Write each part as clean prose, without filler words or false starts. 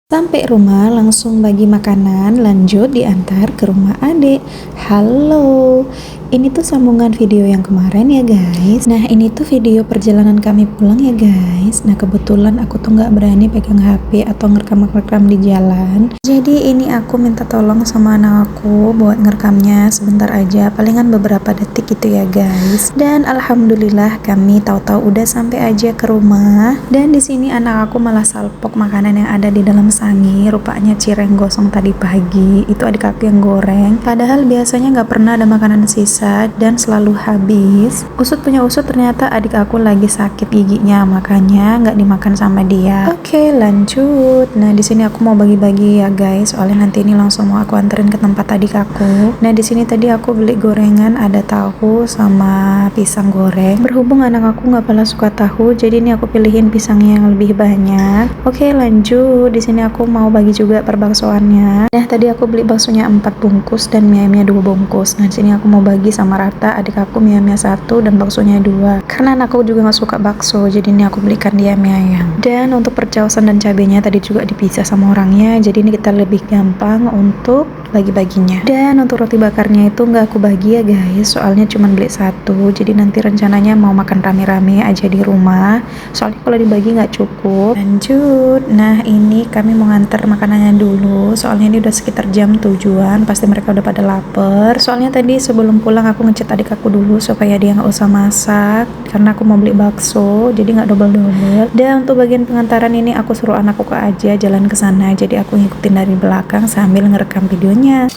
Sampai rumah langsung bagi makanan, lanjut diantar ke rumah adik. Halo, ini tuh sambungan video yang kemarin ya guys. Nah ini tuh video perjalanan kami pulang ya guys. Nah kebetulan aku tuh nggak berani pegang HP atau ngerekam-ngerekam di jalan. Jadi ini aku minta tolong sama anak aku buat ngerekamnya sebentar aja, palingan beberapa detik gitu ya guys. Dan alhamdulillah kami tahu-tahu udah sampai aja ke rumah. Dan di sini anak aku malah salpok makanan yang ada di dalam sangi, rupanya cireng gosong tadi pagi itu adik aku yang goreng, padahal biasanya nggak pernah ada makanan sisa dan selalu habis. Usut punya usut, ternyata adik aku lagi sakit giginya, makanya nggak dimakan sama dia. Oke lanjut. Nah di sini aku mau bagi-bagi ya guys, soalnya nanti ini langsung mau aku anterin ke tempat adik aku. Nah di sini tadi aku beli gorengan, ada tahu sama pisang goreng. Berhubung anak aku nggak pernah suka tahu, jadi ini aku pilihin pisangnya yang lebih banyak. Oke lanjut. Di sini aku mau bagi juga perbaksoannya. Nah tadi aku beli baksonya 4 bungkus dan mie ayamnya 2 bungkus. Nah di sini aku mau bagi sama rata, adik aku mie ayamnya 1 dan baksonya 2. Karena anakku juga nggak suka bakso, jadi ini aku belikan dia mie ayam. Dan untuk percausan dan cabenya tadi juga dipisah sama orangnya, jadi ini kita lebih gampang untuk bagi-baginya. Dan untuk roti bakarnya itu nggak aku bagi ya guys, soalnya cuma beli 1, jadi nanti rencananya mau makan rame-rame aja di rumah, soalnya kalau dibagi nggak cukup. Lanjut. Nah ini kami mau nganter makanannya dulu, soalnya ini udah sekitar jam 7-an, pasti mereka udah pada lapar. Soalnya tadi sebelum pulang aku ngechat adik aku dulu supaya dia nggak usah masak, karena aku mau beli bakso, jadi nggak double-double. Dan untuk bagian pengantaran ini aku suruh anakku aja jalan ke sana, jadi aku ngikutin dari belakang sambil ngerekam videonya.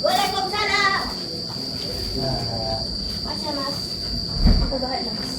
Waalaikumsalam. Masa mas? Aku bahat mas.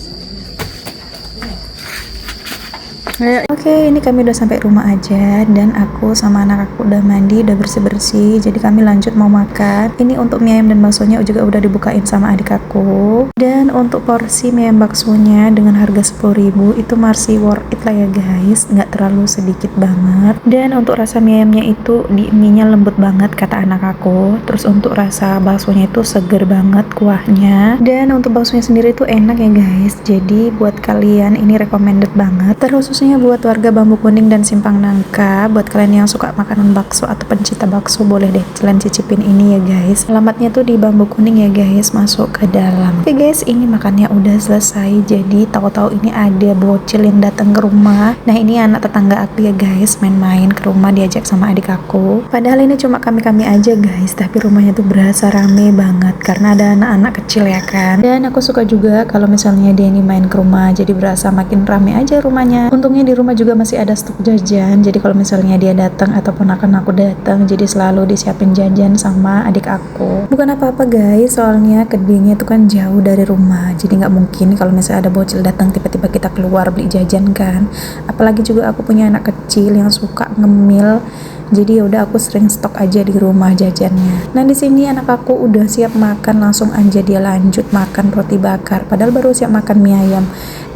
Oke, ini kami udah sampai rumah aja dan aku sama anak aku udah mandi, udah bersih-bersih. Jadi kami lanjut mau makan. Ini untuk mie ayam dan baksonya juga udah dibukain sama adik aku. Dan untuk porsi mie ayam baksonya dengan harga 10.000 itu masih worth it lah ya guys, nggak terlalu sedikit banget. Dan untuk rasa mie ayamnya itu di mie-nya lembut banget kata anak aku. Terus untuk rasa baksonya itu seger banget kuahnya. Dan untuk baksonya sendiri itu enak ya guys. Jadi buat kalian ini recommended banget. Terkhususnya buat warga Bambu Kuning dan Simpang Nangka, buat kalian yang suka makanan bakso atau pencinta bakso, boleh deh kalian cicipin ini ya guys. Alamatnya tuh di Bambu Kuning ya guys, masuk ke dalam. Oke guys, ini makannya udah selesai. Jadi tahu-tahu ini ada bocil yang datang ke rumah. Nah ini anak tetangga aku ya guys, main-main ke rumah diajak sama adik aku. Padahal ini cuma kami-kami aja guys, tapi rumahnya tuh berasa rame banget karena ada anak-anak kecil ya kan. Dan aku suka juga kalau misalnya dia ini main ke rumah, jadi berasa makin rame aja rumahnya. Untungnya di rumah juga masih ada stok jajan, jadi kalau misalnya dia datang ataupun akan aku datang, jadi selalu disiapin jajan sama adik aku. Bukan apa-apa guys, soalnya kedainya itu kan jauh dari rumah, jadi nggak mungkin kalau misalnya ada bocil datang tiba-tiba kita keluar beli jajan kan. Apalagi juga aku punya anak kecil yang suka ngemil, jadi yaudah aku sering stok aja di rumah jajannya. Nah di sini anak aku udah siap makan, langsung aja dia lanjut makan roti bakar, padahal baru siap makan mie ayam.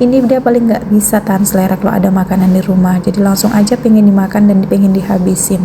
Ini dia paling nggak bisa tahan selera kalau ada makanan di rumah, jadi langsung aja pengen dimakan dan pengen dihabisin.